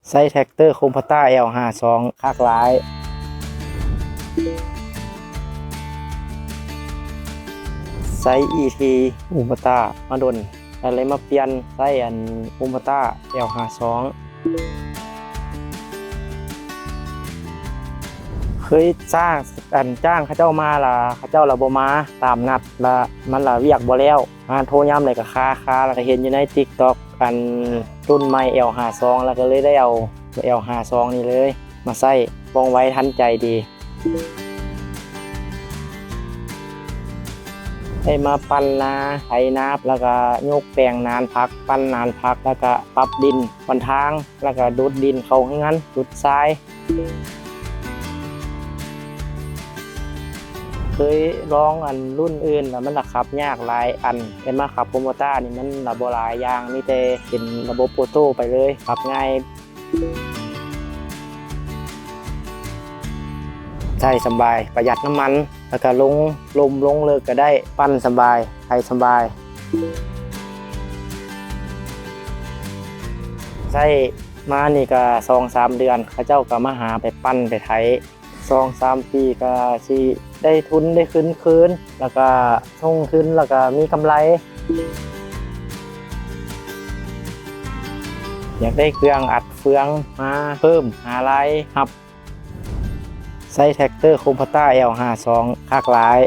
ใช้แท็กเตอร์คอมพาต้า L52 คักหลายใช้ ET อุปต้ามาดนอะไรมาเปลี่ยนใช้อุปต้า L52 เคยจ้างเขาเจ้ามาล่ะเขาเจ้าละบ่มาตามนัดละมันละเวียกบ่แล้วโทรย้ำเลยก็คาแล้วก็เห็นอยู่ใน TikTok รุ่นใหม่ L52 แล้วก็เลยได้เอา L52 นี่เลยมาใส่ว่องไวทันใจดีให้มาปั้นนาไถนาแล้วก็ยกแปลงนานพักปั้นนานพักแล้วก็ปรับดินบนทางแล้วก็ดูดดินเข้างั้นดูดทรายเคยลองรุ่นอื่นแล้วมันขับยากหลายแต่มาขับโคโมต้านี่มันระบบหลายอย่างมีแต่เป็นระบบโปรโตไปเลยขับง่ายใช่สบายประหยัดน้ำมันแล้วก็ลงเลิกก็ได้ปั้นสบายไถสบายใช่มานี่ก็ 2-3 เดือนเขาเจ้าก็มาหาไปปั้นไปไถ 2-3 ปีก็สิได้ทุนได้คืนแล้วก็ส่งคืนแล้วก็มีกำไรอยากได้เครื่องอัดเฟืองมาเพิ่มหารายรับใช้แท็กเตอร์คอมพาต้า L52 คักหลาย